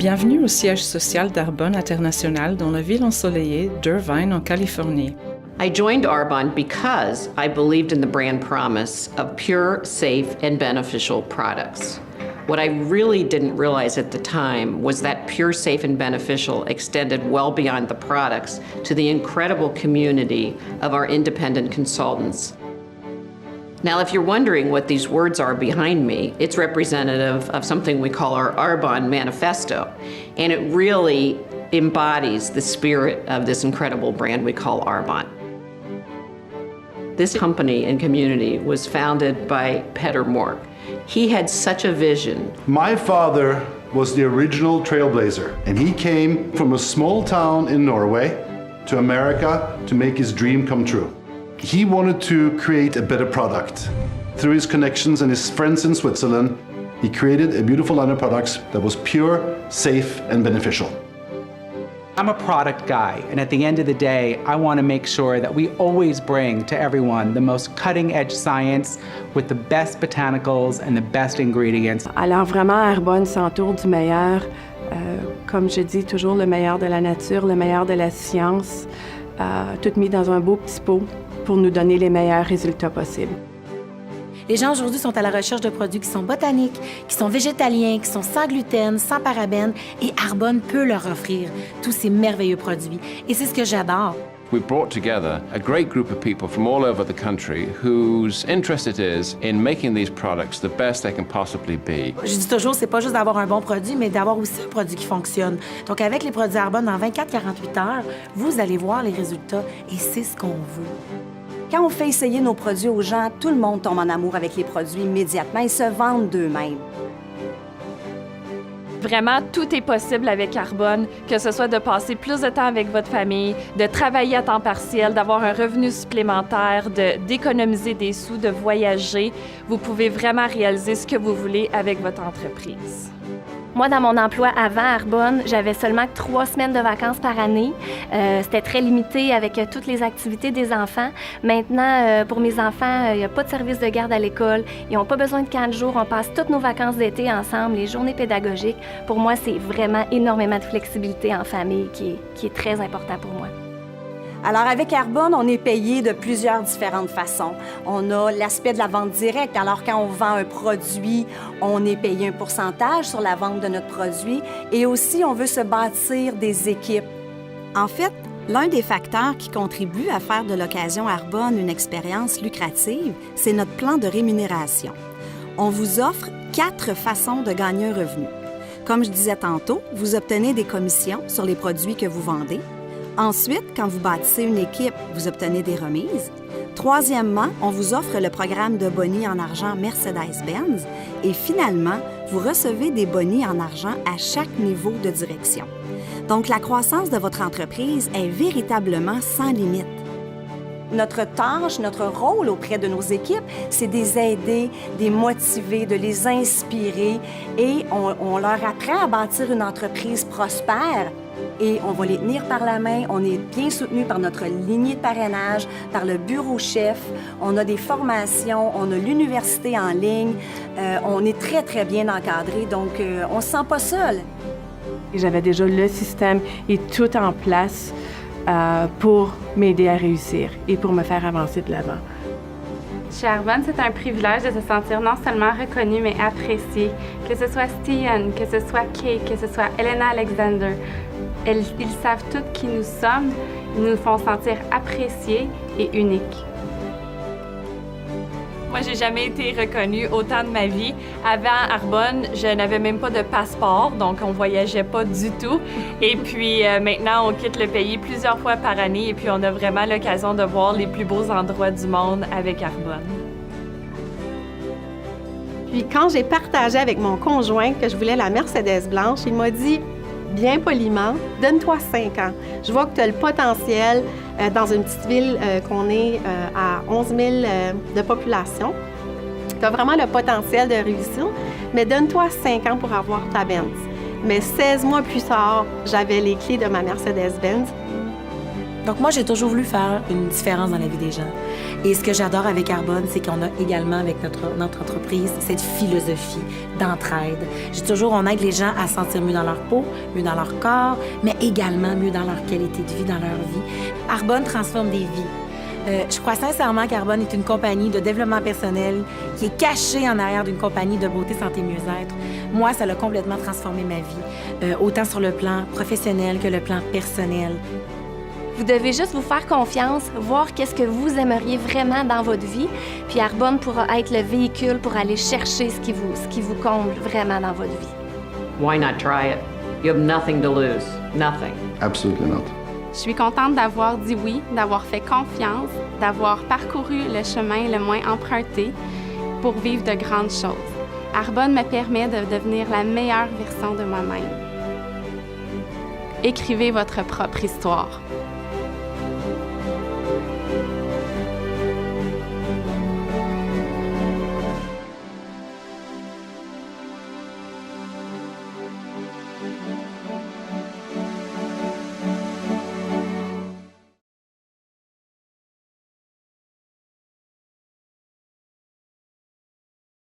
Bienvenue au siège social d'Arbonne International dans la ville ensoleillée d'Irvine en Californie. I joined Arbonne because I believed in the brand promise of pure, safe, and beneficial products. What I really didn't realize at the time was that pure, safe, and beneficial extended well beyond the products to the incredible community of our independent consultants. Now, if you're wondering what these words are behind me, it's representative of something we call our Arbonne Manifesto, and it really embodies the spirit of this incredible brand we call Arbonne. This company and community was founded by Peter Mork. He had such a vision. My father was the original trailblazer, and he came from a small town in Norway to America to make his dream come true. He wanted to create a better product. Through his connections and his friends in Switzerland, he created a beautiful line of products that was pure, safe, and beneficial. I'm a product guy, and at the end of the day, I want to make sure that we always bring to everyone the most cutting-edge science with the best botanicals and the best ingredients. Alors vraiment, Arbonne s'entoure du meilleur, comme je dis toujours, le meilleur de la nature, le meilleur de la science, tout mis dans un beau petit pot pour nous donner les meilleurs résultats possibles. Les gens aujourd'hui sont à la recherche de produits qui sont botaniques, qui sont végétaliens, qui sont sans gluten, sans parabènes, et Arbonne peut leur offrir tous ces merveilleux produits. Et c'est ce que j'adore. We brought together a great group of people from all over the country whose interest it is in making these products the best they can possibly be. Je dis toujours, c'est pas juste d'avoir un bon produit, mais d'avoir aussi un produit qui fonctionne. Donc avec les produits Arbonne, en 24-48 heures, vous allez voir les résultats, et c'est ce qu'on veut. Quand on fait essayer nos produits aux gens, tout le monde tombe en amour avec les produits immédiatement. Ils se vendent d'eux-mêmes. Vraiment, tout est possible avec Arbonne, que ce soit de passer plus de temps avec votre famille, de travailler à temps partiel, d'avoir un revenu supplémentaire, d'économiser des sous, de voyager. Vous pouvez vraiment réaliser ce que vous voulez avec votre entreprise. Moi, dans mon emploi avant Arbonne, j'avais seulement 3 semaines de vacances par année. C'était très limité avec toutes les activités des enfants. Maintenant, pour mes enfants, il n'y a pas de service de garde à l'école. Ils n'ont pas besoin de 4 jours. On passe toutes nos vacances d'été ensemble, les journées pédagogiques. Pour moi, c'est vraiment énormément de flexibilité en famille qui est très important pour moi. Alors, avec Arbonne, on est payé de plusieurs différentes façons. On a l'aspect de la vente directe. Alors, quand on vend un produit, on est payé un pourcentage sur la vente de notre produit. Et aussi, on veut se bâtir des équipes. En fait, l'un des facteurs qui contribue à faire de l'occasion Arbonne une expérience lucrative, c'est notre plan de rémunération. On vous offre 4 façons de gagner un revenu. Comme je disais tantôt, vous obtenez des commissions sur les produits que vous vendez. Ensuite, quand vous bâtissez une équipe, vous obtenez des remises. Troisièmement, on vous offre le programme de boni en argent Mercedes-Benz. Et finalement, vous recevez des bonis en argent à chaque niveau de direction. Donc, la croissance de votre entreprise est véritablement sans limite. Notre tâche, notre rôle auprès de nos équipes, c'est de les aider, de les motiver, de les inspirer. Et on leur apprend à bâtir une entreprise prospère. Et on va les tenir par la main. On est bien soutenus par notre lignée de parrainage, par le bureau chef. On a des formations, on a l'université en ligne. On est très, très bien encadrés, donc on ne se sent pas seul. J'avais déjà le système et tout en place pour m'aider à réussir et pour me faire avancer de l'avant. Chez Arbonne, c'est un privilège de se sentir non seulement reconnu, mais apprécié. Que ce soit Stian, que ce soit Kay, que ce soit Elena Alexander. Ils savent toutes qui nous sommes, ils nous font sentir appréciés et uniques. Moi, j'ai jamais été reconnue autant de ma vie. Avant Arbonne, je n'avais même pas de passeport, donc on voyageait pas du tout. Et puis maintenant, on quitte le pays plusieurs fois par année et puis on a vraiment l'occasion de voir les plus beaux endroits du monde avec Arbonne. Puis quand j'ai partagé avec mon conjoint que je voulais la Mercedes blanche, il m'a dit bien poliment, donne-toi 5 ans. Je vois que tu as le potentiel dans une petite ville qu'on est à 11 000 de population. Tu as vraiment le potentiel de réussir, mais donne-toi 5 ans pour avoir ta Benz. Mais 16 mois plus tard, j'avais les clés de ma Mercedes-Benz. Donc moi, j'ai toujours voulu faire une différence dans la vie des gens. Et ce que j'adore avec Arbonne, c'est qu'on a également avec notre entreprise cette philosophie d'entraide. On aide les gens à se sentir mieux dans leur peau, mieux dans leur corps, mais également mieux dans leur qualité de vie, dans leur vie. Arbonne transforme des vies. Je crois sincèrement qu'Arbonne est une compagnie de développement personnel qui est cachée en arrière d'une compagnie de beauté, santé, mieux-être. Moi, ça a complètement transformé ma vie, autant sur le plan professionnel que le plan personnel. Vous devez juste vous faire confiance, voir qu'est-ce que vous aimeriez vraiment dans votre vie, puis Arbonne pourra être le véhicule pour aller chercher ce qui vous comble vraiment dans votre vie. Why not try it? You have nothing to lose. Nothing. Absolutely not. Je suis contente d'avoir dit oui, d'avoir fait confiance, d'avoir parcouru le chemin le moins emprunté pour vivre de grandes choses. Arbonne me permet de devenir la meilleure version de moi-même. Écrivez votre propre histoire.